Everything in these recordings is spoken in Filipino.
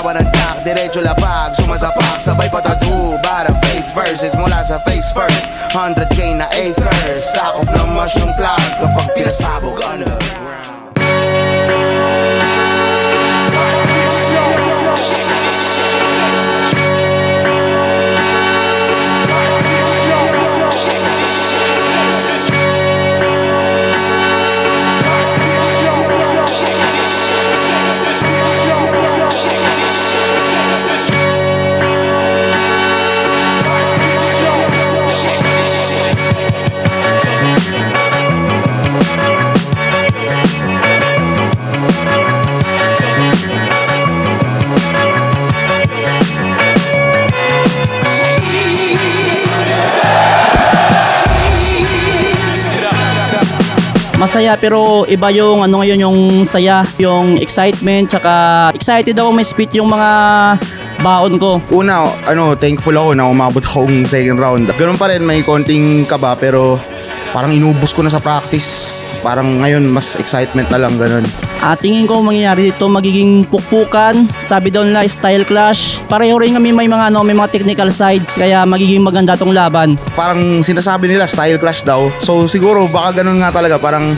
panandak, diretso lapag, sumasapak, sabay patadu. Para face verses mula sa face first, 100k na acres, sakop ng mushroom cloud kapag pinasabog underground. Masaya pero iba yung ano ngayon yung saya, yung excitement, tsaka excited ako may spit yung mga baon ko. Una, thankful ako na umabot akong second round. Ganun pa rin, may konting kaba pero parang inubos ko na sa practice. Parang ngayon mas excitement na lang, ganun. Tingin ko mangyayari dito magiging pukpukan. Sabi daw nila style clash. Pareho rin kami may mga technical sides kaya magiging maganda tong laban. Parang sinasabi nila style clash daw. So siguro baka ganun nga talaga, parang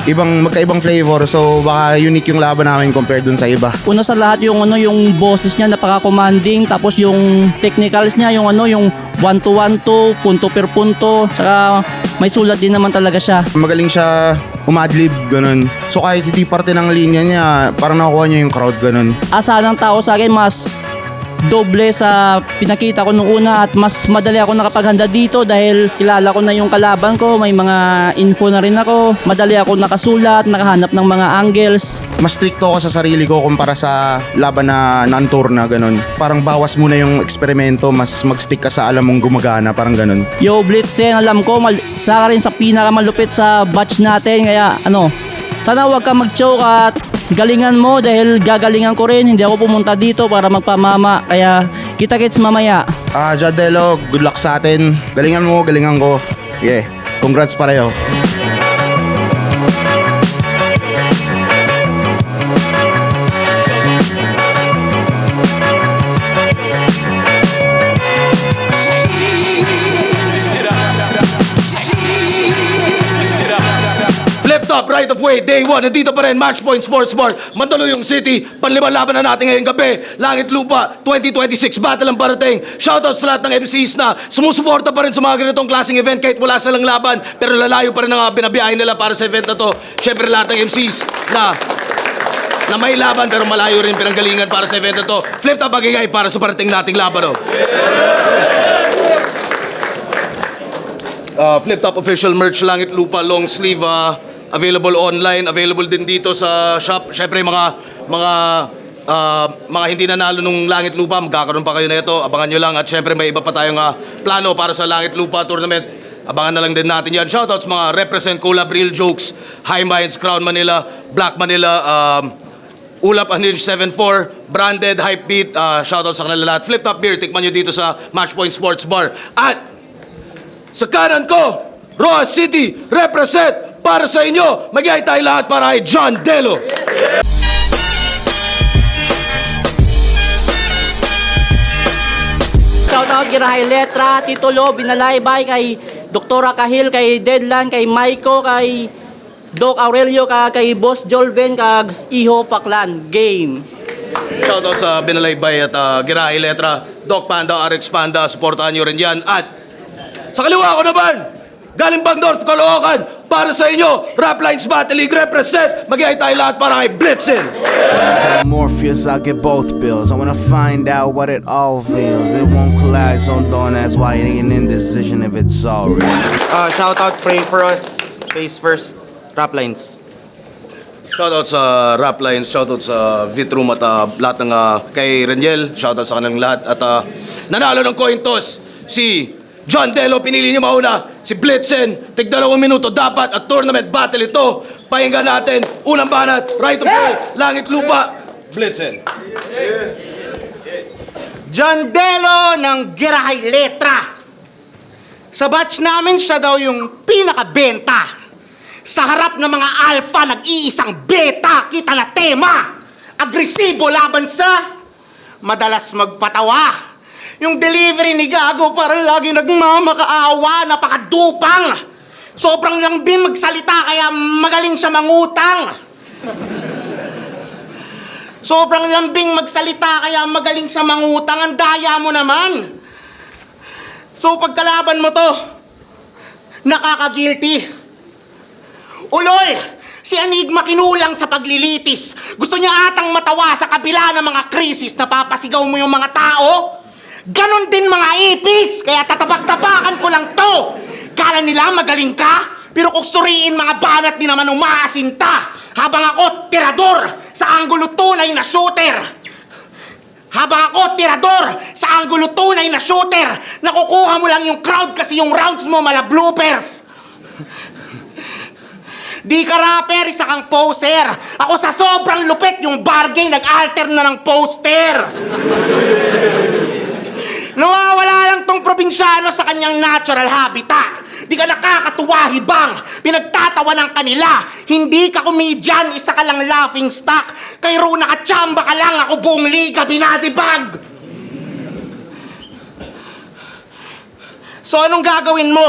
magkaibang flavor. So baka unique yung laban namin compared dun sa iba. Una sa lahat yung yung boses niya napaka-commanding, tapos yung technicals niya yung yung 1-2-1-2, punto per punto, tsaka may sulat din naman talaga siya. Magaling siya umadlib, ganun. So kahit hindi parte ng linya niya, parang nakuha niya yung crowd, ganun. Asa ng tao sa akin mas doble sa pinakita ko nung una at mas madali ako nakapaghanda dito dahil kilala ko na yung kalaban ko, may mga info na rin ako, madali ako nakasulat, nakahanap ng mga angles. Mas stricto ako sa sarili ko kumpara sa laban na non-tour na ganun. Parang bawas muna yung eksperimento, mas mag-stick ka sa alam mong gumagana, parang ganun. Yo Blitzen, alam ko isa ka rin sa pinakamalupit sa batch natin kaya sana huwag ka mag-choke at galingan mo dahil gagalingan ko rin. Hindi ako pumunta dito para magpamama. Kaya kita-kits mamaya. Jadelo, good luck sa atin. Galingan mo, galingan ko. Yeah, congrats pareho. Top right of way, day 1, nandito pa rin, Matchpoint Sports Bar, Mandaluyong City, panlimang laban na natin ngayong gabi, Langit Lupa, 2026, battle ang parating. Shoutout sa lahat ng MCs na sumusuporta pa rin sa mga ganitong klaseng event kahit wala silang laban, pero lalayo pa rin ang binabiyahe nila para sa event na to. Siyempre lahat ng MCs na may laban pero malayo rin pinanggalingan para sa event na to. Flip top bagay para sa parating nating laban. Flip top official merch, Langit Lupa, long sleeve, available online, available din dito sa shop. Syempre mga hindi nanalo nung Langit Lupa, magkakaroon pa kayo na ito. Abangan nyo lang at syempre may iba pa tayong plano para sa Langit Lupa tournament. Abangan na lang din natin yan. Shoutouts mga represent Collab, Real Jokes, High Minds, Crown Manila, Black Manila, Ulap Unhinged 74, Branded, Hype Beat. Shoutouts sa kanila lahat. Flip Top Beer, tikman nyo dito sa Matchpoint Sports Bar. At sa kanan ko, Roa City, represent para sa inyo, mag-iay tayo lahat para kay John Delo. Shoutout Girahay Letra, Tito Lo, Binalaybay, kay Doktora Kahil, kay Deadland, kay Maiko, kay Doc Aurelio, kay Boss Jolven, kag Iho Faklan. Game. Shoutout sa Binalaybay at Girahay Letra, Doc Panda, RX Panda, supportahan nyo rin yan. At sa kaliwa ko naman, galing bang North Caloocan, para sa inyo, Rap Lines Battle League represent, mag-iay tayo lahat para kay Blitzen. Morpheus, I'll get both bills. I wanna find out what it all feels. It won't collide, so don't ask why it ain't an indecision if it's all real. Shout out, pray for us. Face first, Rap Lines. Shoutout sa Rap Lines, shoutout sa Vitroom at lahat ng kay Reniel, shoutout sa kanilang lahat. At nanalo ng coin toss, si John Delo, pinili niyo mauna. Si Blitzen, tig 2 minuto dapat at tournament battle ito. Pakinggan natin, unang banat, right of way, Langit Lupa, Blitzen. John Delo ng Girahay Letra. Sa batch namin, siya daw yung pinakabenta. Sa harap ng mga alpha, nag-iisang beta. Kita na tema. Agresibo laban sa madalas magpatawa. Yung delivery ni Gago parang lagi nagmamakaawa, napakadupang. Sobrang lambing magsalita kaya magaling siya mangutang. Sobrang lambing magsalita kaya magaling siya mangutang. Ang daya mo naman. So pagkalaban mo to, nakaka-guilty. Ulol! Si Enigma kinulang sa paglilitis. Gusto niya atang matawa sa kabila ng mga krisis na papasigaw mo yung mga tao. Ganon din mga ipis. Kaya tatapak-tapakan ko lang to. Kala nila magaling ka, pero kung suriin mga banat di naman umaasinta. Habang ako, tirador sa anggulo tunay na shooter. Habang ako, tirador sa anggulo tunay na shooter. Nakukuha mo lang yung crowd kasi yung rounds mo mala bloopers. Di ka rapper, isa kang poser. Ako sa sobrang lupit, yung bargain nag-alter na ng poster. Nawawala lang tong probinsyano sa kanyang natural habitat. Di ka nakakatuwa, hibang. Pinagtatawa ng kanila. Hindi ka comedian, isa ka lang laughing stock. Kay Ro, nakachamba ka lang, ako buong liga binadibag. So anong gagawin mo?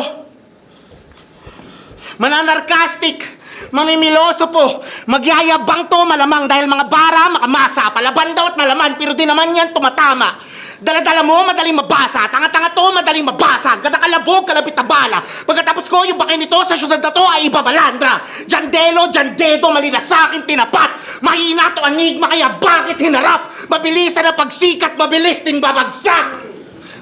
Mananarkastic, mamimiloso po, magyayabang to malamang dahil mga bara makamasa, palaban daw at malaman, pero di naman yan tumatama. Dala-dala mo, madaling mabasa, tanga-tanga to, madaling mabasa, gadakalabog, kalapit na bala. Pagkatapos ko, yung bakay nito sa syudad na to ay ibabalandra. Jandelo, jandedo, mali na sa'kin tinapat. Mahina to Enigma, kaya bakit hinarap? Mabilisan na pagsikat, mabilis din babagsak.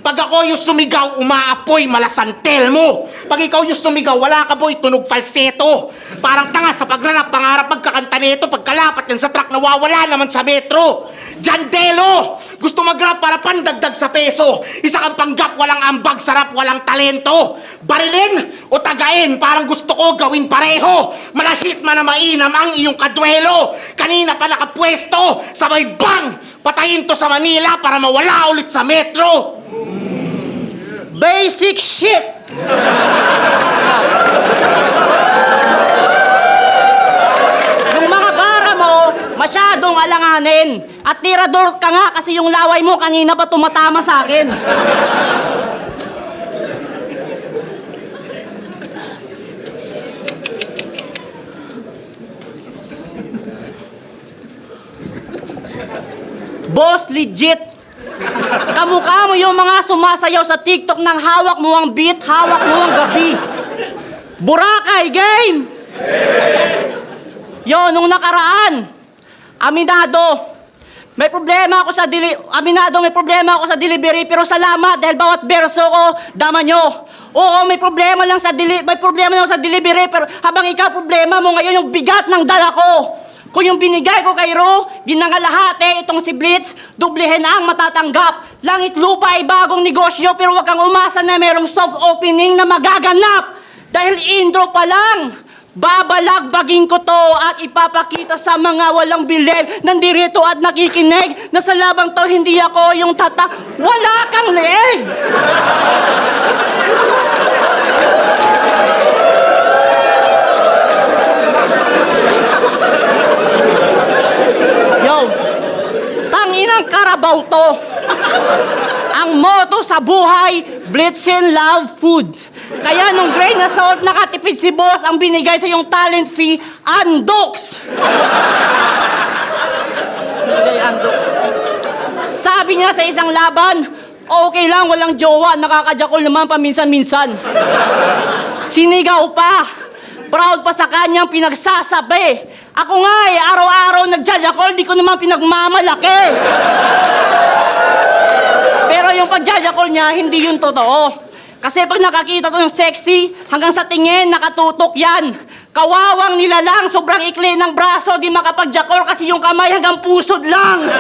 Pag ako yung sumigaw, umaapoy, malasantel mo. Pag ikaw yung sumigaw, wala ka boy, tunog falseto. Parang tanga sa pagrarap, pangarap magkakanta nito. Pagkalapat yan sa truck, nawawala naman sa metro. Jandelo! Gusto mag-rap para pandagdag sa peso. Isa kang panggap, walang ambag, sarap, walang talento. Barilin o tagain, parang gusto ko gawin pareho. Malahit man na mainam ang iyong kadwelo. Kanina pa nakapwesto, sabay bang! Patayin to sa Manila para mawala ulit sa metro. Basic shit! Yung mga bara mo, masyadong alanganin. At tirador ka nga kasi yung laway mo kanina pa tumatama sa akin. Boss, legit! Kamukha mo yung mga sumasayaw sa TikTok ng hawak mo ang beat, hawak mo ang gabi. Boracay game! Yo, nung nakaraan, aminado, may problema ako sa delivery, pero salamat dahil bawat verso ko, dama nyo. Oo, may problema lang sa delivery, pero habang ikaw problema mo ngayon yung bigat ng dala ko. Kung yung binigay ko kay Ro, di na nga lahat itong si Blitz, dublihin ang matatanggap. Langit lupa ay bagong negosyo, pero wag kang umasa na merong soft opening na magaganap. Dahil intro pa lang, babalagbagin ko to at ipapakita sa mga walang bilib, nandirito at nakikinig, na sa labang to hindi ako yung wala kang leeg! Yo, tanginang karabaw to. Ang motto sa buhay, Blitzen Love Food. Kaya nung grain na salt nakatipid si boss, ang binigay sa yung talent fee, Andox. Sabi niya sa isang laban, okay lang, walang jowa, nakakajakol naman paminsan-minsan. Sinigaw pa. Proud pa sa kanyang pinagsasabi. Ako nga araw-araw nagjajakol, di ko naman pinagmamalaki. Pero yung pagjajakol niya, hindi yun totoo. Kasi pag nakakita ko yung sexy, hanggang sa tingin, nakatutok yan. Kawawang nilalang, sobrang ikli ng braso, di makapagjakol kasi yung kamay hanggang pusod lang.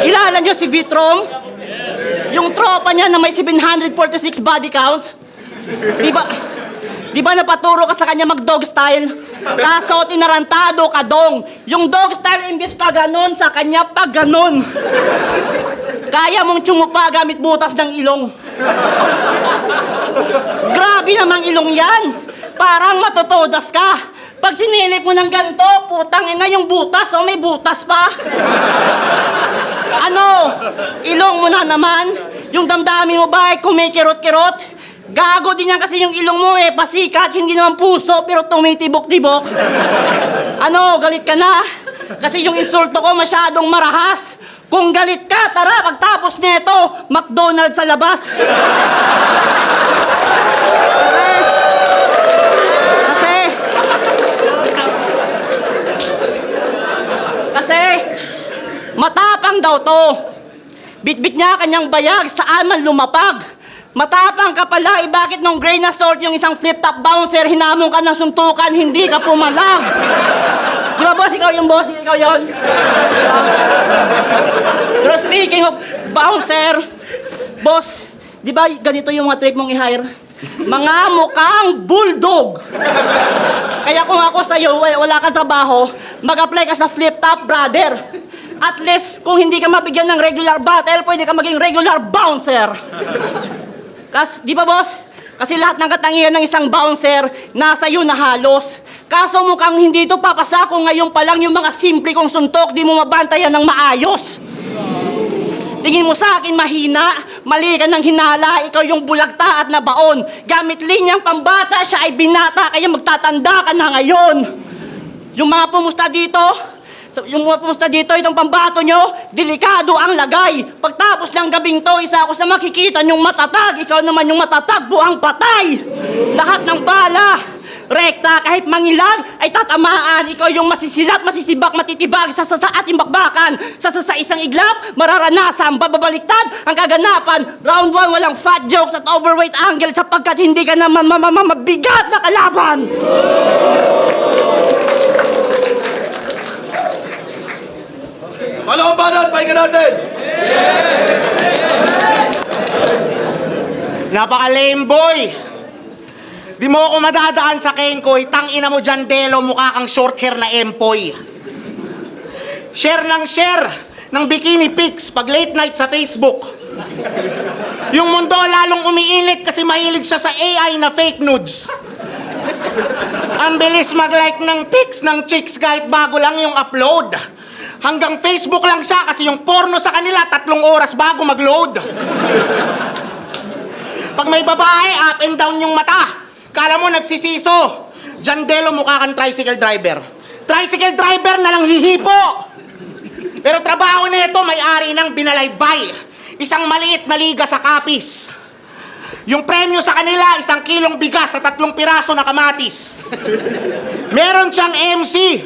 Kilala niyo si Vitrom? Yung tropa niya na may 746 body counts? Di ba napaturo ka sa kanya mag-dog style? Kaso tinarantado ka dong. Yung dog style imbis pa ganon, sa kanya pa ganon. Kaya mong tsumupa gamit butas ng ilong. Grabe namang ilong yan. Parang matutodas ka. Pag sinilip mo ng ganito, putang ina yung butas, o may butas pa. Ano? Ilong mo na naman? Yung damdamin mo ba ay kumikirot-kirot? Gago din yan kasi yung ilong mo pasikat, hindi naman puso, pero tumitibok-tibok. Ano, galit ka na? Kasi yung insulto ko masyadong marahas. Kung galit ka, tara, pagtapos nito, McDonald's sa labas. Kasi, matapang daw to. Bitbit niya kanyang bayag, saan man lumapag. Matapang ka pala, bakit nung gray na sword yung isang flip-top bouncer, hinamon ka ng suntukan, hindi ka pumalag. Di ba, boss? Ikaw yung boss, di ikaw yun. Pero speaking of bouncer, boss, di ba ganito yung mga trip mong i-hire? Mga mukhang bulldog. Kaya kung ako sa'yo, wala kang trabaho, mag-apply ka sa flip-top, brother. At least, kung hindi ka mabigyan ng regular battle, pwede ka maging regular bouncer. Di ba, boss? Kasi lahat ng katangian ng isang bouncer, nasa iyo na halos. Kaso mukhang hindi ito papasako ngayon pa lang yung mga simple kong suntok, di mo mabantayan ng maayos. Tingin mo sa akin mahina, mali ka ng hinala, ikaw yung bulagta at nabaon. Gamit linyang pambata, siya ay binata, kaya magtatanda ka na ngayon. Yung mga pumusta dito, itong pambato nyo, delikado ang lagay. Pagtapos ng gabing to, isa ako sa makikita nyong matatag, ikaw naman yung matatag, buang patay. Lahat ng bala, rekta, kahit mangilag, ay tatamaan. Ikaw yung masisilap, masisibak, matitibag sa ating bakbakan. Sa isang iglap, mararanasan, bababaliktad ang kaganapan. Round 1, walang fat jokes at overweight angle sapagkat hindi ka naman mabigat na kalaban. Paano ang banat? Pahinga natin! Napaka-lame boy! Di mo ako madadaan sa Kengkoy, tangina mo dyan, Delo, mukha kang short hair na empoy. Share ng bikini pics pag late night sa Facebook. Yung mundo lalong umiinit kasi mahilig siya sa AI na fake nudes. Ang bilis mag-like ng pics ng chicks kahit bago lang yung upload. Hanggang Facebook lang siya kasi yung porno sa kanila 3 oras bago mag-load. Pag may babae, up and down yung mata. Kala mo nagsisiso. Jandelo, mukha kang tricycle driver. Tricycle driver na lang hihipo. Pero trabaho nito may-ari ng binalaybay. Isang maliit na liga sa Kapis. Yung premyo sa kanila, 1 kilong bigas sa 3 piraso na kamatis. Meron siyang MC,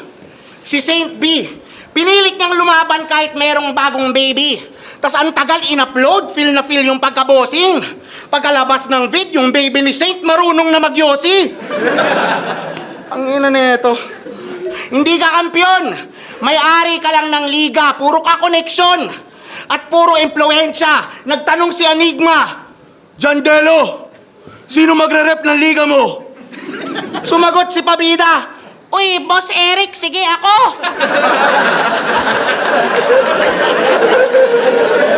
si Saint B. Pinilit niyang lumaban kahit merong bagong baby. Tas ang tagal in-upload, feel na feel yung pagkabosing. Pagkalabas ng vid, yung baby ni Saint marunong na magyosi. Ang ina nito. Hindi ka kampiyon. May-ari ka lang ng liga, puro ka koneksyon. At puro impluensya. Nagtanong si Enigma, Jandelo, sino magre-rep ng liga mo? Sumagot si Pabida, uy, Boss Eric, sige ako.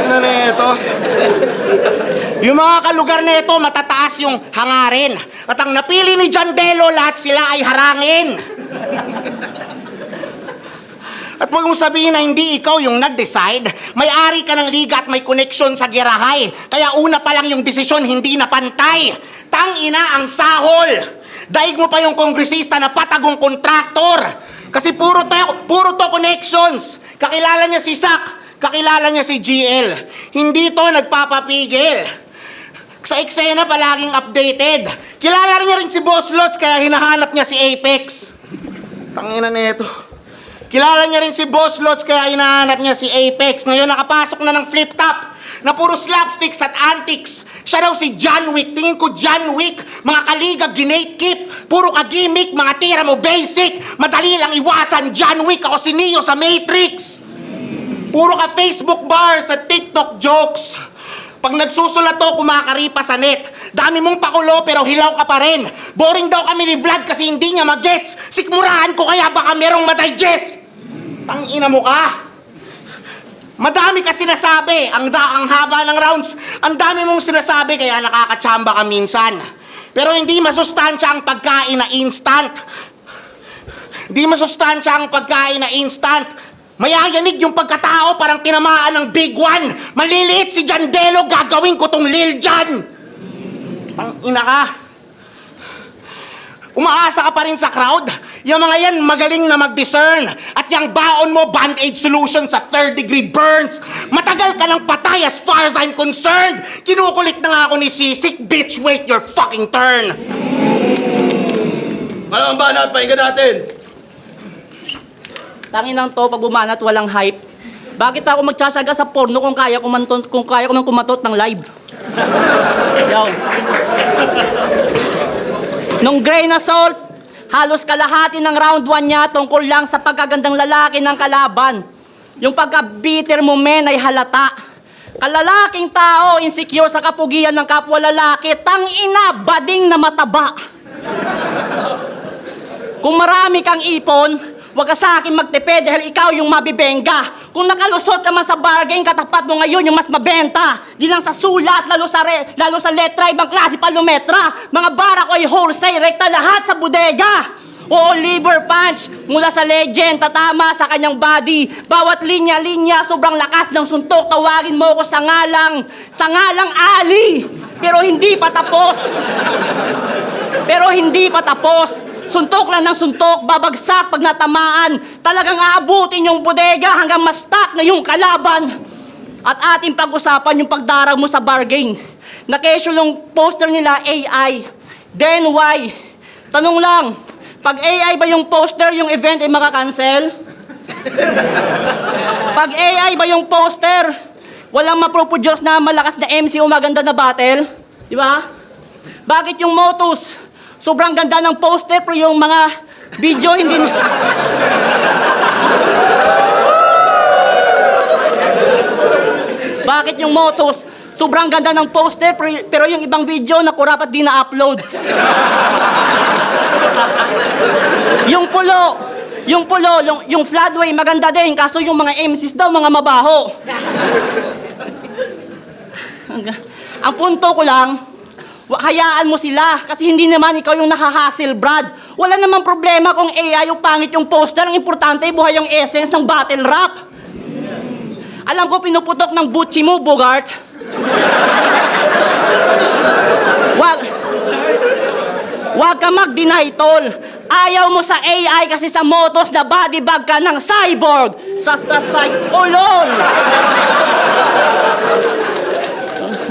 Ano na ito? Yung mga kalugar na ito, matataas yung hangarin. At ang napili ni Jandelo, lahat sila ay harangin. At huwag mong sabihin na hindi ikaw yung nag-decide. May-ari ka ng liga at may koneksyon sa girahay. Kaya una pa lang yung desisyon, hindi na pantay. Tangina ang sahol. Daig mo pa yung kongresista na patagong kontraktor. Kasi puro to connections. Kakilala niya si Sak, kakilala niya si GL. Hindi to nagpapapigil. Sa eksena palaging updated. Kilala niya rin si Boss Lots kaya hinahanap niya si Apex. Tangina nito. Kilala niya rin si Boss Lots kaya hinahanap niya si Apex. Ngayon nakapasok na ng flip-top na puro slapsticks at antics. Siya daw si John Wick. Tingin ko John Wick. Mga kaliga, ginatekeep. Puro ka gimmick, mga tira mo basic. Madali lang iwasan John Wick. Ako si Neo sa Matrix. Puro ka Facebook bars at TikTok jokes. Pag nagsusulat to, kumakaripa sa net. Dami mong pakulo pero hilaw ka pa rin. Boring daw kami ni Vlad kasi hindi niya magets. Sikmurahan ko kaya baka merong madigest. Tangina mo ka. Madami ka sinasabi, ang haba ng rounds, ang dami mong sinasabi kaya nakakatsamba ka minsan. Pero hindi masustansya ang pagkain na instant. Hindi masustansya ang pagkain na instant. Mayayanig yung pagkatao, parang tinamaan ng big one. Maliliit si Jandelo, gagawin ko tong Lil Jan. Ang ina ka. Umaasa ka pa rin sa crowd? Yung mga yan magaling na mag-discern. At yung baon mo, Band-Aid solution sa 3rd-degree burns. Matagal ka ng patay as far as I'm concerned. Kinukulit na nga ako ni Sisik, bitch, wait your fucking turn. Malamang banat, pakinggan natin. Tanginang to, pag bumanat, walang hype. Bakit ako magtsatsaga sa porno kung kaya ko man kumatot ng live? Yo. Nung grain na salt, halos kalahati ng round 1 niya tungkol lang sa pagkagandang lalaki ng kalaban. Yung pagka-bitter mo, men, ay halata. Kalalaking tao, insecure sa kapugian ng kapwa lalaki, tangina, bading na mataba. Kung marami kang ipon, huwag ka sa akin magtipid dahil ikaw yung mabibenga. Kung nakalusot ka man sa bargain, katapat mo ngayon yung mas mabenta. Di lang sa sulat, lalo sa letra, ibang klase palumetra. Mga bara ko ay wholesale, rekta lahat sa bodega. Oo, liver punch, mula sa legend, tatama sa kanyang body. Bawat linya-linya, sobrang lakas ng suntok. Tawagin mo ko sa ngalang Ali. Pero hindi pa tapos. Suntok lang ng suntok, babagsak pag natamaan. Talagang aabutin yung bodega hanggang ma-stop na yung kalaban. At ating pag-usapan yung pagdarag mo sa bargain. Na-casual yung poster nila AI. Then why? Tanong lang, pag AI ba yung poster, yung event ay makakancel? Pag AI ba yung poster, walang maproproduce na malakas na MC o maganda na battle? Di ba? Bakit yung Motus? Sobrang ganda ng poster pero yung mga video hindi... Bakit yung Motus? Sobrang ganda ng poster pero yung ibang video nakurap at di na-upload. Yung Floodway maganda din kaso yung mga MCs daw mga mabaho. Ang punto ko lang, hayaan mo sila kasi hindi naman ikaw yung nakahassle, Brad. Wala namang problema kung AI yung pangit yung poster. Ang importante, buhay yung essence ng battle rap. Alam ko pinuputok ng butchi mo, Bogart. Wag ka mag-deny, tol. Ayaw mo sa AI kasi sa Motos na body bag ka ng cyborg. Sa ulol.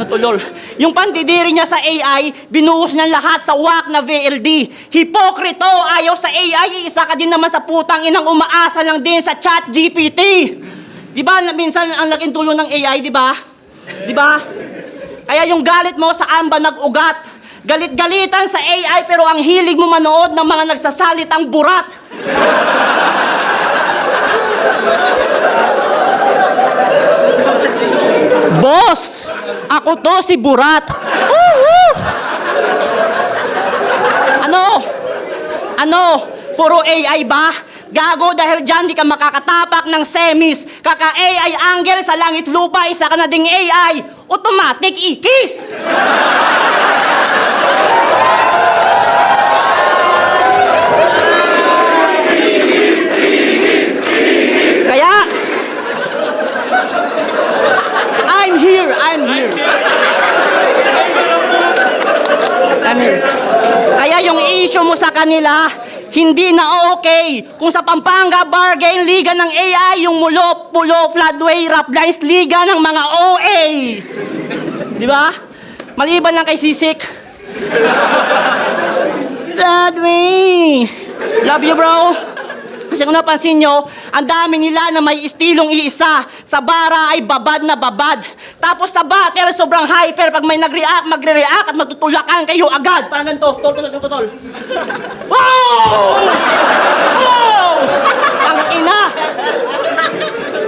Natulol. Yung pandidiri niya sa AI, binuhos niya lahat sa wak na VLD. Hipokrito, ayaw sa AI, isa ka din naman sa putang inang umaasa lang din sa chat GPT. Di ba, minsan ang laking tulong ng AI, di ba? Di ba? Kaya yung galit mo saan ba nag-ugat? Galit-galitan sa AI pero ang hilig mo manood ng mga nagsasalitang burat. Boss! Ako to si Burat. Ano? Puro AI ba? Gago dahil dyan di ka makakatapak ng semis. Kaka-AI angle sa langit lupa, isa ka na ding AI. Automatic ikis! Kaya, I'm here. Kaya yung issue mo sa kanila, hindi na okay. Kung sa Pampanga bargain, liga ng AI, yung Mulo, Pulo, Floodway, Rap Lines, liga ng mga OA. Di ba? Maliban lang kay Sisik. Floodway. Love you, bro. Kasi kung napansin nyo, ang dami nila na may estilong iisa. Sa bara ay babad na babad. Tapos sa battle, sobrang hyper. Pag may magre-react at magtutulakan kayo agad. Parang ganito. Tol. Wow! Ang ina!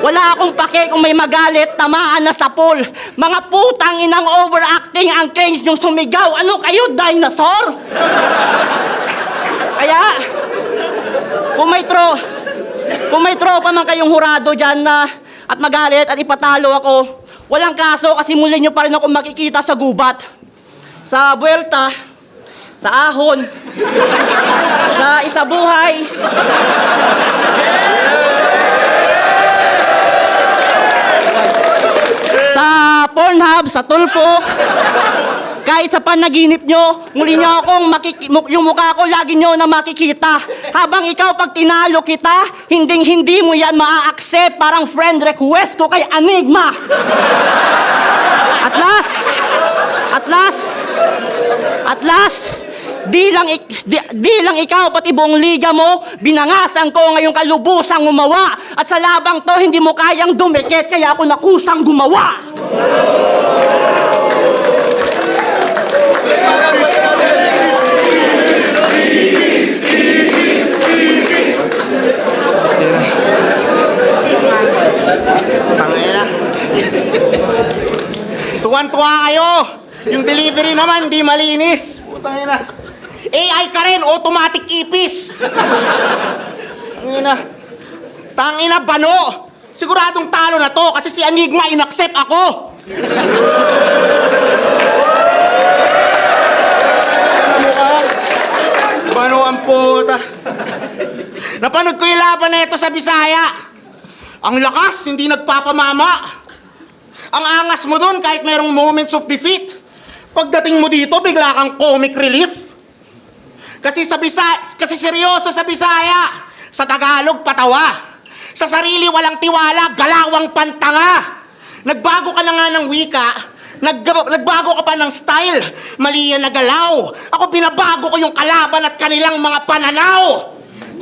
Wala akong pake kung may magalit, tamaan na sa pool. Mga putang inang overacting ang cringe yung sumigaw. Ano kayo, dinosaur? Kaya, kung may tropa man kayong hurado dyan na at magalit at ipatalo ako, walang kaso kasi muli nyo pa rin ako makikita sa gubat. Sa buwelta, sa ahon, sa isabuhay, sa Pornhub, sa Tulfo, kahit sa panaginip nyo, muli nyo akong yung mukha ko lagi nyo na makikita. Habang ikaw pag tinalo kita, hindi mo yan maa-accept, parang friend request ko kay Enigma. At last, di lang ikaw, pati buong liga mo, binangasan ko ngayong kalubusang gumawa. At sa labang to, hindi mo kayang dumikit, kaya ako nakusang gumawa. Tangina. Tuwan-tuwa kayo. Yung delivery naman, di malinis. Tangina. AI ka rin, automatic ipis. Tangina, bano. Siguradong talo na to kasi si Enigma inaccept ako. Ano ka? Bano ang puta. Napanood ko yung laban na ito sa Bisaya. Ang lakas, hindi nagpapamama. Ang angas mo doon kahit mayroong moments of defeat. Pagdating mo dito, bigla kang comic relief. Kasi seryoso sa Bisaya. Sa Tagalog, patawa. Sa sarili, walang tiwala, galawang pantanga. Nagbago ka na nga ng wika, nagbago ka pa ng style, mali yan na galaw. Ako binabago ko yung kalaban at kanilang mga pananaw.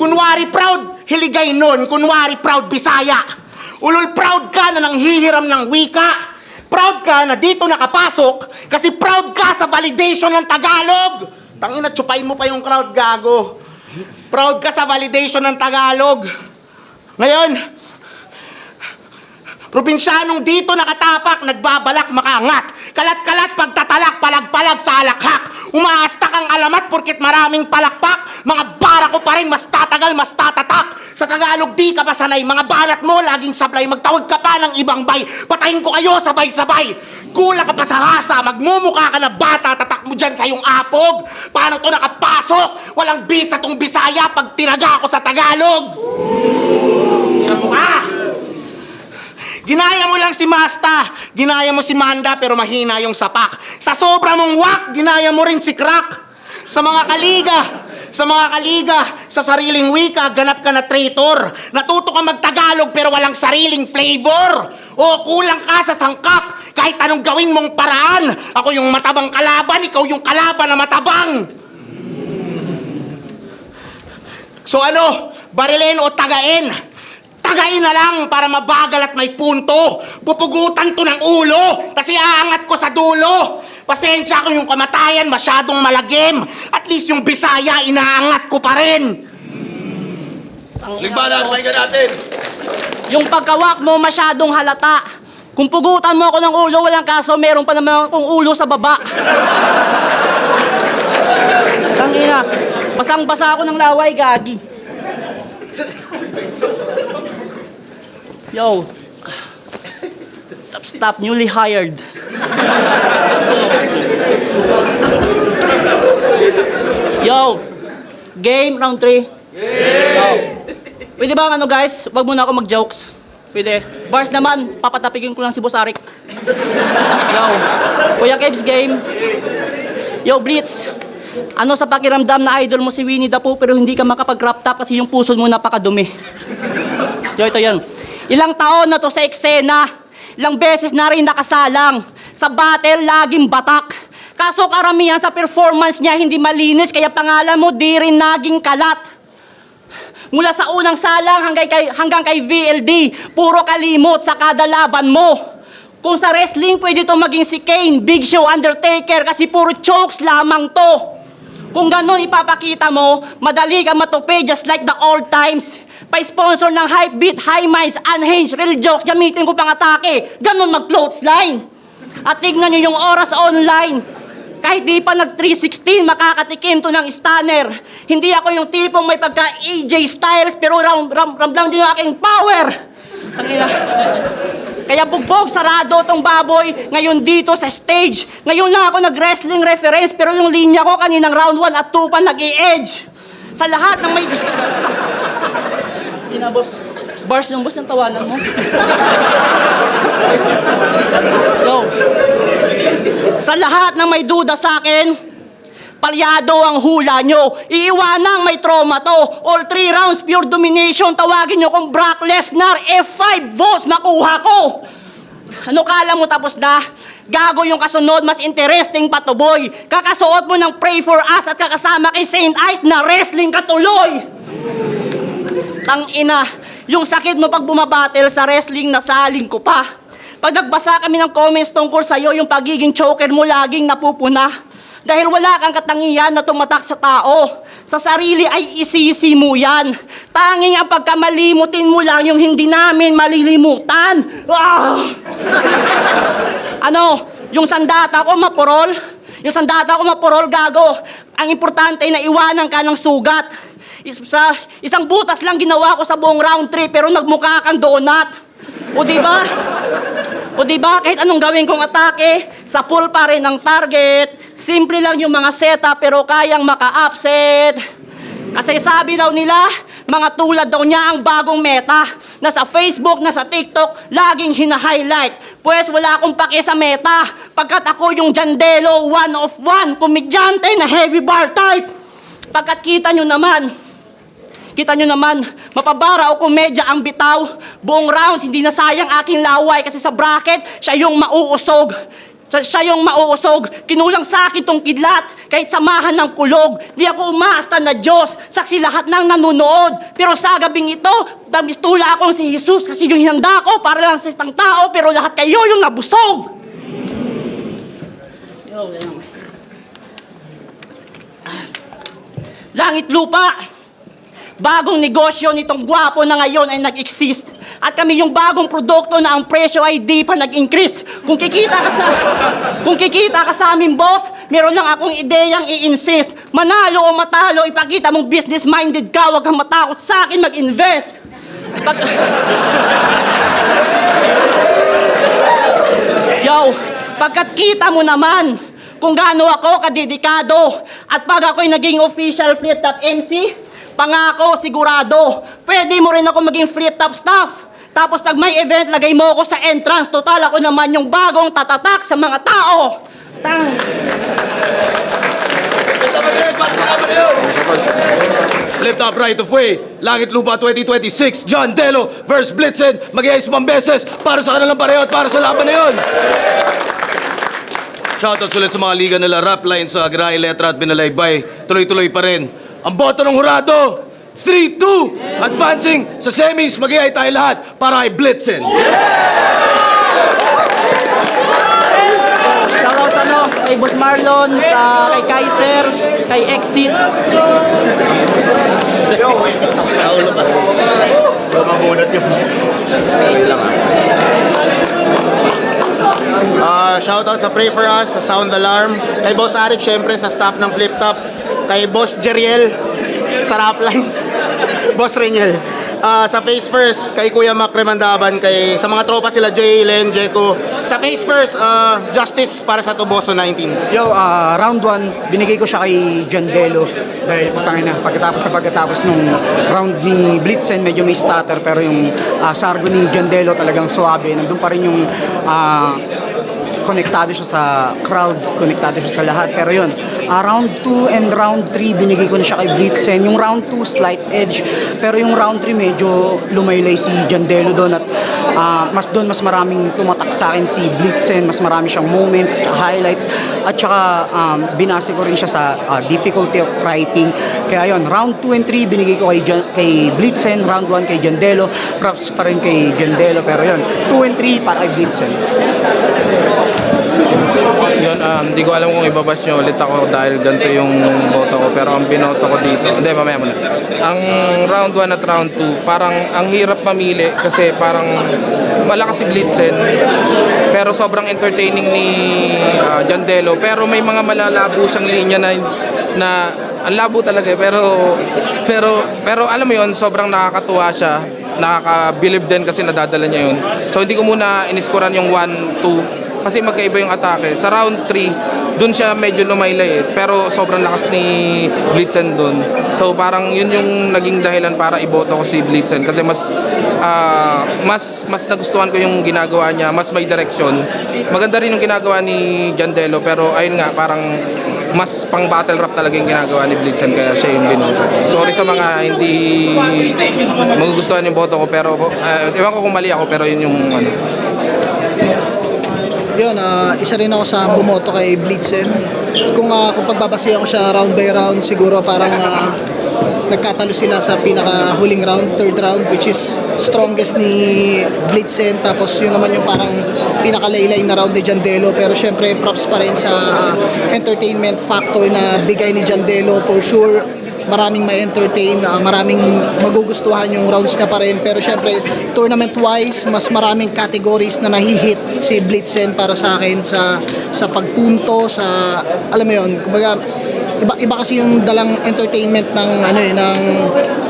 Kunwari proud, Hiligay nun, kunwari proud Bisaya. Ulol proud ka na nanghihiram ng wika. Proud ka na dito nakapasok kasi proud ka sa validation ng Tagalog. Tangina, tsupain mo pa yung crowd, gago. Proud ka sa validation ng Tagalog. Ngayon, probinsyanong dito nakatapak, nagbabalak makangat. Kalat-kalat, pagtatalak, palag-palag sa alakhak. Umaastak ang alamat porkit maraming palakpak. Mga bara ko pa rin, mas tatagal, mas tatatak. Sa Tagalog di ka pa sanay, mga banat mo laging sablay. Magtawag ka pa ng ibang bay, patayin ko kayo sabay-sabay. Kulang ka pa sa hasa, magmumukha ka na bata, tatak mo dyan sa iyong apog. Paano to nakapasok? Walang bisa tong Bisaya pag tinaga ako sa Tagalog. Tingnan mo ka. Ginaya mo lang si Masta, ginaya mo si Manda pero mahina yung sapak. Sa sobra mong wak, ginaya mo rin si Crack. Sa mga kaliga, sa sariling wika, ganap ka na traitor. Natuto ka magtagalog pero walang sariling flavor. O kulang ka sa sangkap, kahit anong gawin mong paraan. Ako yung matabang kalaban, ikaw yung kalaban na matabang. So ano, barilin o tagain? Tagain na lang para mabagal at may punto. Pupugutan to ng ulo kasi aangat ko sa dulo. Pasensya kung yung kamatayan masyadong malagim. At least yung Bisaya inaangat ko pa rin. Ligbanan, pakinggan natin. Yung pagkawak mo masyadong halata. Kung pugutan mo ako ng ulo, walang kaso, meron pa naman akong ulo sa baba. Tangina, basang-basa ako ng laway, gagi. Yo, stop, newly hired. Yo, game round 3. Yo. Pwede ba ano guys, wag muna ako mag-jokes. Pwede. Bars naman, papatapigin ko lang si Boss Arik. Yo, Kuya Kebs game. Yo, Blitz. Ano sa pakiramdam na idol mo si Winnie the Pooh pero hindi ka makapag-crop top kasi yung puso mo napakadumi? Yo, ito yan. Ilang taon na to sa eksena, ilang beses na rin nakasalang. Sa battle, laging batak. Kaso karamihan sa performance niya hindi malinis, kaya pangalan mo di rin naging kalat. Mula sa unang salang hanggang kay VLD, puro kalimot sa kada laban mo. Kung sa wrestling, pwede to maging si Kane, Big Show, Undertaker, kasi puro chokes lamang to. Kung ganon ipapakita mo, madali ka matupi just like the old times. Pa-sponsor ng Hype Beat, High Minds, Unhinged, Real Jokes, gamitin ko pang atake. Ganon mag-clothesline. At tignan nyo yung oras online. Kahit di pa nag-316, makakatikim to ng stunner. Hindi ako yung tipong may pagka-AJ Styles, pero ramdam nyo yung aking power. Kaya bugbog, sarado tong baboy ngayon dito sa stage. Ngayon lang ako nag-wrestling reference pero yung linya ko kaninang round 1 at 2 pa nag-i-edge. Sa lahat ng may... Hindi na, boss. Bars yung boss ng tawanan mo. Go. Sa lahat ng may duda sa akin, palyado ang hula nyo. Iiwanang may trauma to. All 3 rounds, pure domination. Tawagin nyo kung Brock Lesnar. F5 votes makuha ko. Ano kala mo tapos na? Gago yung kasunod, mas interesting pa to, boy. Kakasuot mo ng Pray For Us at kakasama kay Saint Ice na wrestling katuloy. Tangina, yung sakit mo pag bumabattle sa wrestling, nasaling ko pa. Pag nagbasa kami ng comments tungkol sa'yo, yung pagiging choker mo laging napupuna. Dahil wala kang katangian na tumatak sa tao. Sa sarili ay isisi mo yan. Tanging ang pagkamalimutin mo lang yung hindi namin malilimutan. Ah! Ano? Yung sandata ko mapurol? Yung sandata ko mapurol, gago. Ang importante ay naiwanan ka ng sugat. Isang butas lang ginawa ko sa buong round 3 pero nagmukha kang donut. O diba? O diba, kahit anong gawin kong atake, sa pool pa rin ang target. Simple lang yung mga setup pero kayang maka-upset. Kasi sabi daw nila, mga tulad daw niya ang bagong meta. Na sa Facebook, na sa TikTok, laging hina-highlight. Pues wala akong pake sa meta. Pagkat ako yung Jandelo, 1 of 1, komedyante na heavy bar type. Pagkat kita nyo naman, mapabara o komedya ang bitaw. Buong rounds, hindi na sayang aking laway kasi sa bracket, siya yung mauusog. Siya yung mauusog. Kinulang sa akin tong kidlat. Kahit samahan ng kulog. Di ako umaasta na Diyos. Saksi lahat ng nanunood. Pero sa gabing ito, damistula akong si Jesus kasi yung hinanda ko para lang sa isang tao pero lahat kayo yung nabusog. Langit lupa. Bagong negosyo nitong gwapo na ngayon ay nag-exist. At kami yung bagong produkto na ang presyo ay di pa nag-increase. Kung kikita ka sa amin, boss, meron lang akong ideyang i-insist. Manalo o matalo, ipakita mong business-minded ka. Huwag kang matakot sa akin mag-invest. Pagkat kita mo naman kung gaano ako kadedikado. At pag ako'y naging official flip-top MC, pangako, sigurado, pwede mo rin ako maging flip-top staff. Tapos pag may event, lagay mo ako sa entrance. Total, ako naman yung bagong tatatak sa mga tao. Flip Top Right of Way, Langit Lupa 2026, John Delo vs. Blitzen. Mag-iayos pang beses para sa kanilang pareho at para sa laban na yun. Shoutout ulit sa mga liga nila Rap Line sa Agrahe, Letra at Binalaybay. Tuloy-tuloy pa rin. Ang boto ng hurado, 3-2. Advancing sa semis, mag-iay tayo lahat para kay Blitzen. Shoutout sa kay Boss Marlon, kay Kaiser, kay Exit. Naulo ka. Lumabunot yung... Ayun lang shoutout sa Pray For Us, sa Sound Alarm, kay Boss Arik, syempre sa staff ng Flip Top, kay Boss Jeriel, sa Rap Lines, Boss Reniel, sa Face First, kay Kuya Mac Remandaban, sa mga tropa sila Jay, Len, Jeko, sa Face First, Justice para sa Tuboso 19. Round 1, binigay ko siya kay Jandelo dahil putangin na, pagkatapos nung round ni Blitzen, medyo may stutter pero yung sargo ni Jandelo talagang suabe. Nandun pa rin yung konektado siya sa crowd, konektado siya sa lahat. Pero yun, round 2 and round 3, binigay ko na siya kay Blitzen. Yung round 2, slight edge. Pero yung round 3, medyo lumaylay si Jandelo doon. At mas maraming tumatak sa akin si Blitzen. Mas marami siyang moments, highlights. At saka, binase ko rin siya sa difficulty of writing. Kaya yun, round 2 and 3, binigay ko kay Blitzen. Round 1 kay Jandelo. Props pa rin kay Jandelo. Pero yun, 2 and 3 para kay Blitzen. Yun, hindi ko alam kung ibabash nyo ulit ako dahil ganito yung boto ko. Pero ang binoto ko dito, hindi, mamaya muna. Ang round 1 at round 2, parang ang hirap mamili kasi parang malakas si Blitzen. Pero sobrang entertaining ni Jandelo. Pero may mga malalabo siyang linya na ang labo talaga. Pero alam mo yun, sobrang nakakatuwa siya. nakaka-believe din kasi nadadala niya yun. So hindi ko muna iniskuran yung 1-2 kasi magkaiba yung atake. Sa round 3, dun siya medyo lumaylay pero sobrang lakas ni Blitzen dun. So parang yun yung naging dahilan para iboto ko si Blitzen kasi mas nagustuhan ko yung ginagawa niya, mas may direction. Maganda rin yung ginagawa ni Jandelo pero ayun nga, parang mas pang battle rap talaga yung ginagawa ni Blitzen kaya siya yung binoto. Sorry sa mga hindi magugustuhan yung boto ko pero ewan ko kung mali ako pero yun yung ano. Yun, isa rin ako sa bumoto kay Blitzen. Kung pagbabasihan ko siya round by round, siguro parang nagkatalo sila sa pinaka-huling round, third round, which is strongest ni Blitzen. Tapos yun naman yung parang pinaka-laylay na round ni Jandelo. Pero syempre, props pa rin sa entertainment factor na bigay ni Jandelo. For sure, maraming ma-entertain, maraming magugustuhan yung rounds niya pa rin. Pero syempre, tournament-wise, mas maraming categories na nahihit si Blitzen para sa akin sa pagpunto, sa, alam mo yun, kumbaga, iba kasi yung dalang entertainment ng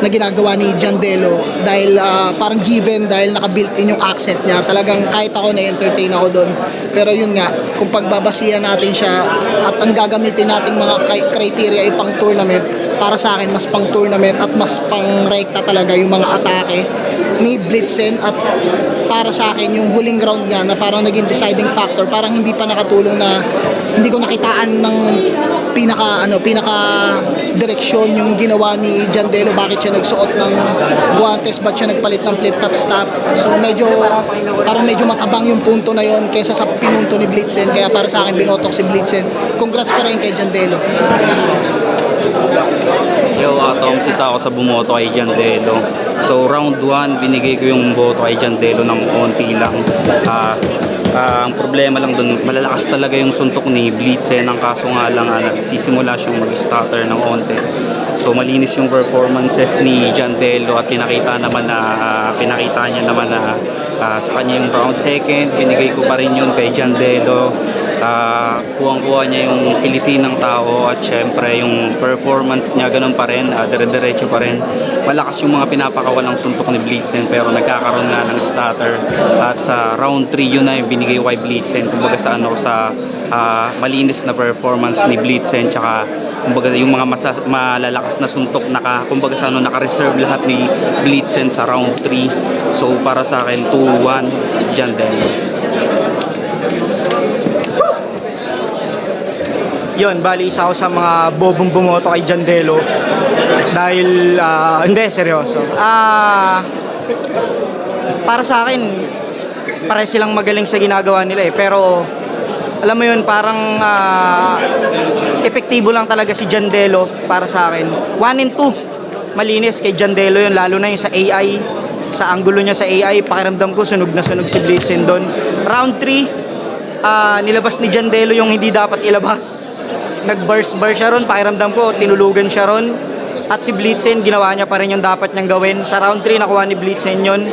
na ginagawa ni Jandelo dahil parang given dahil naka-built-in yung accent niya. Talagang kahit ako na-entertain ako doon. Pero yun nga, kung pagbabasihan natin siya at ang gagamitin nating mga criteria ay pang tournament, para sa akin mas pang tournament at mas pang rekta talaga yung mga atake ni Blitzen. At para sa akin yung huling round nga na parang naging deciding factor, parang hindi pa nakatulong na hindi ko nakitaan ng pinaka direksyon yung ginawa ni Jandelo, bakit siya nagsuot ng guantes, bakit siya nagpalit ng flip-top staff. So parang medyo matabang yung punto na yon kaysa sa pinunto ni Blitzen, kaya para sa akin binotok si Blitzen. Congrats pa rin kay Jandelo. Yo, Tomsis ako sa bumoto kay Jandelo. So round 1, binigay ko yung boto kay Jandelo ng konti lang. Ang problema lang doon, malalakas talaga yung suntok ni Blitzen. Ang kaso nga lang, nagsisimula siyang mag-stutter ng konti. So malinis yung performances ni Jandelo at pinakita niya naman na sa kanya yung round second, binigay ko pa rin yun kay Jandelo. Kuwang-kuha niya yung kilitin ng tao at syempre yung performance niya ganun pa rin, dire-diretso pa rin. Malakas yung mga pinapakawalang suntok ni Blitzen pero nagkakaroon nga ng stutter. At sa round 3 yun na yung binigay ko kay Blitzen, kumbaga sa malinis na performance ni Blitzen, tsaka kumbaga yung mga malalakas na suntok kumbaga naka-reserve lahat ni Blitzen sa round 3. So para sa akin 2-1 Jandelo. Yun, bali isa ako sa mga bobong bumoto kay Jandelo dahil, hindi, seryoso. Para sa akin, pare silang magaling sa ginagawa nila pero alam mo yun, parang epektibo lang talaga si Jandelo para sa akin. 1 and 2, malinis kay Jandelo yun, lalo na yung sa AI, sa angulo niya sa AI, pakiramdam ko sunog na sunog si Blitzen doon. Round 3, nilabas ni Jandelo yung hindi dapat ilabas. Nag-burst siya ron, pakiramdam ko tinulugan siya ron. At si Blitzen, ginawa niya pa rin yung dapat niyang gawin. Sa round 3, nakuha ni Blitzen yun.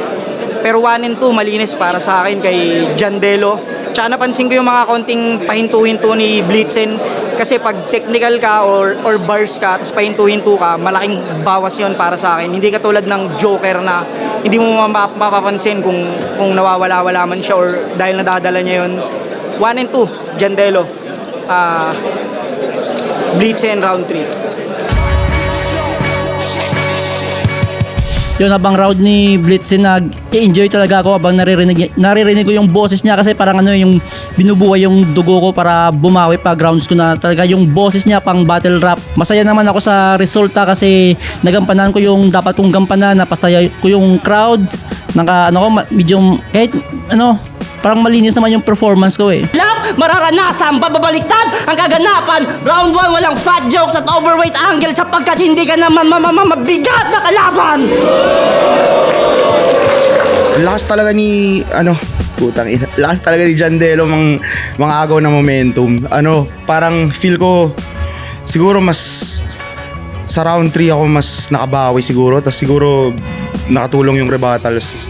Pero 1 and 2, malinis para sa akin kay Jandelo. Tsaka napansin ko yung mga konting pahinto-hinto ni Blitzen. Kasi pag technical ka or bars ka, tapos pahinto-hinto ka, malaking bawas yon para sa akin. Hindi katulad ng Joker na hindi mo mapapansin kung nawawala-wala man siya or dahil nadadala niya yon. 1 and 2, Jandelo. Blitzen round 3. Yun, habang round ni Blitzen, nag-enjoy talaga ako habang naririnig ko yung boses niya kasi parang yung binubuhay yung dugo ko para bumawi pag rounds ko na talaga yung boses niya pang battle rap. Masaya naman ako sa resulta kasi nagampanan ko yung dapat kong gampanan, napasaya ko yung crowd. Medyo kahit parang malinis naman yung performance ko eh. Mararanasan, bababaliktad ang kaganapan. Round 1, walang fat jokes at overweight angle sapagkat hindi ka naman mabigat na kalaban. Lakas talaga ni lakas talaga ni Jandelo mga agaw na momentum. Parang feel ko siguro mas sa round 3 ako mas nakabawi siguro, tas siguro nakatulong yung rebuttals.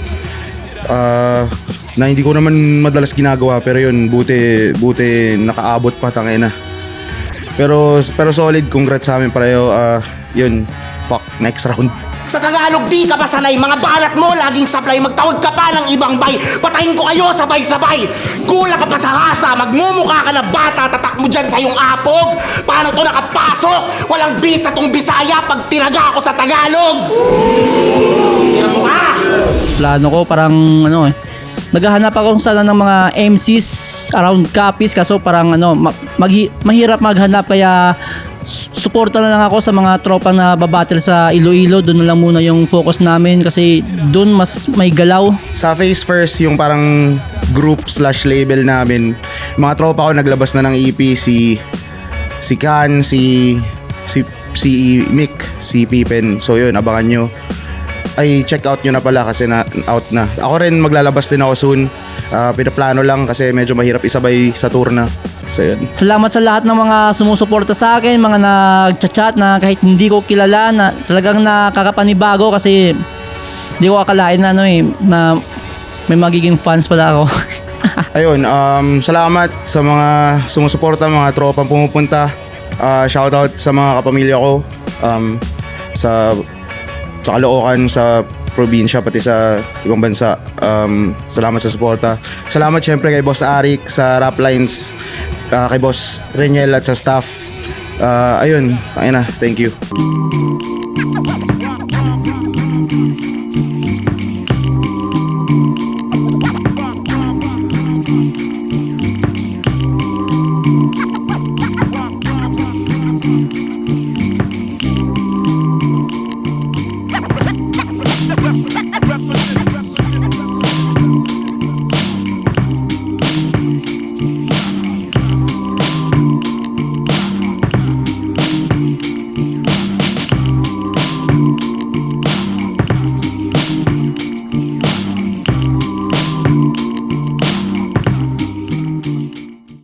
Na hindi ko naman madalas ginagawa pero yun buti nakaabot pa, tangina. Pero solid, congrats sa amin pareho. Yun, fuck, next round. Sa Tagalog, di ka pa sanay. Mga banat mo, laging sablay. Magtawag ka pa ng ibang bay. Patayin ko kayo sabay-sabay. Kulang ka pa sa hasa. Magmumukha ka na bata. Tatak mo dyan sa iyong apog. Paano to nakapasok? Walang bisa tong Bisaya pag tinaga ako sa Tagalog. Tingnan mo ka. Plano ko parang naghahanap ako sana ng mga MCs around Capiz, kaso parang mahirap maghanap, kaya suporta na lang ako sa mga tropa na babattle sa Iloilo. Doon na lang muna yung focus namin kasi doon mas may galaw. Sa Face First, yung parang group/label namin, mga tropa ko naglabas na ng EP, si Kan, si Mick, si Pippen. So yun, abangan nyo. Ay, check out nyo na pala kasi out na. Ako rin maglalabas din ako soon. Pinaplano lang kasi medyo mahirap isabay sa tour na. So yun. Salamat sa lahat ng mga sumusuporta sa akin, mga nagchat-chat na kahit hindi ko kilala, na talagang nakakapanibago kasi hindi ko akalain na na may magiging fans pala ako. Ayun, salamat sa mga sumusuporta, mga tropang pumupunta. Shoutout sa mga kapamilya ko, sa Caloocan, sa probinsya, pati sa ibang bansa. Salamat sa suporta. Salamat syempre kay Boss Arik sa Rap Lines, kay Boss Reniel at sa staff. Ayun, thank you.